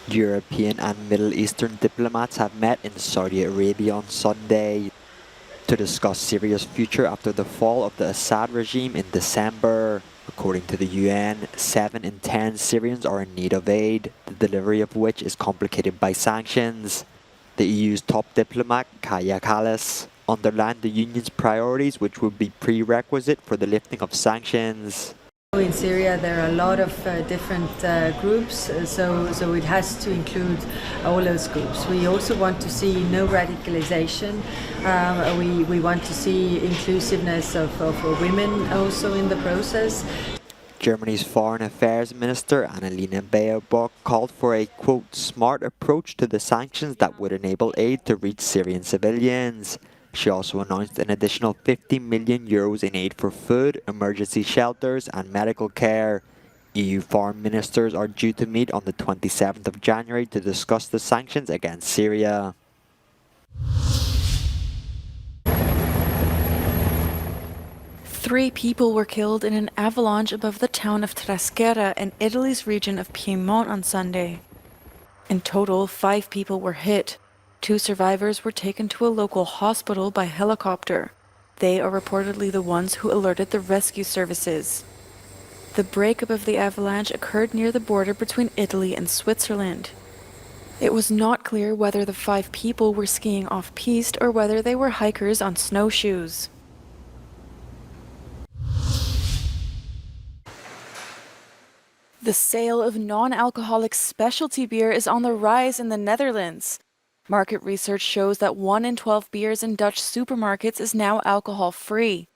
European and Middle Eastern diplomats have met in Saudi Arabia on Sunday to discuss Syria's future after the fall of the Assad regime in December. According to the UN, 7 in 10 Syrians are in need of aid, the delivery of which is complicated by sanctions. The EU's top diplomat, Kaja Kallas, underlined the Union's priorities, which would be prerequisite for the lifting of sanctions. In Syria there are a lot of different groups, so it has to include all those groups. We also want to see no radicalization. We want to see inclusiveness of women also in the process. Germany's Foreign Affairs Minister Annalena Baerbock called for a, quote, smart approach to the sanctions that would enable aid to reach Syrian civilians. She also announced an additional €50 million in aid for food, emergency shelters and medical care. EU foreign ministers are due to meet on the 27th of January to discuss the sanctions against Syria. Three people were killed in an avalanche above the town of Trasquera in Italy's region of Piedmont on Sunday. In total, 5 people were hit. 2 survivors were taken to a local hospital by helicopter. They are reportedly the ones who alerted the rescue services. The breakup of the avalanche occurred near the border between Italy and Switzerland. It was not clear whether the 5 people were skiing off-piste or whether they were hikers on snowshoes. The sale of non-alcoholic specialty beer is on the rise in the Netherlands. Market research shows that 1 in 12 beers in Dutch supermarkets is now alcohol-free.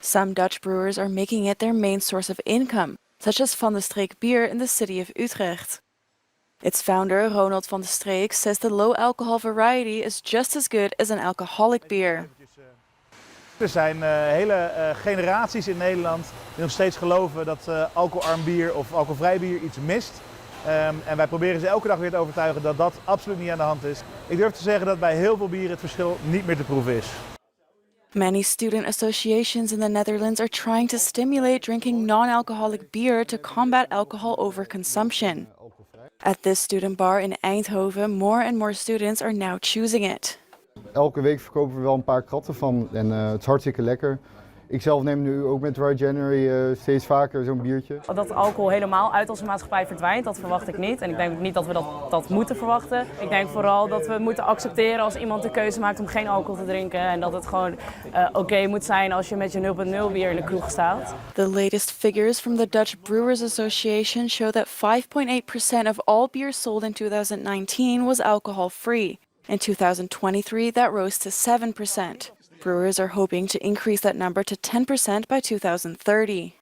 Some Dutch brewers are making it their main source of income, such as Van de Streek Beer in the city of Utrecht. Its founder, Ronald van de Streek, says the low-alcohol variety is just as good as an alcoholic beer. Er zijn hele generaties in Nederland die nog steeds geloven dat alcoholarm bier of alcoholvrij bier iets mist. En wij proberen ze elke dag weer te overtuigen dat dat absoluut niet aan de hand is. Ik durf te zeggen dat bij heel veel bieren het verschil niet meer te proeven is. Many student associations in the Netherlands are trying to stimulate drinking non-alcoholic beer to combat alcohol overconsumption. At this student bar in Eindhoven, more and more students are now choosing it. Elke week verkopen we wel een paar kratten van en het is hartstikke lekker. Ik zelf neem nu ook met Dry January steeds vaker zo'n biertje. Dat alcohol helemaal uit onze maatschappij verdwijnt, dat verwacht ik niet. En ik denk ook niet dat we dat moeten verwachten. Ik denk vooral dat we moeten accepteren als iemand de keuze maakt om geen alcohol te drinken. En dat het gewoon oké moet zijn als je met je 0.0 bier in de kroeg staat. The latest figures from the Dutch Brewers Association show that 5.8% of all beer sold in 2019 was alcohol-free. In 2023, that rose to 7%. Brewers are hoping to increase that number to 10% by 2030.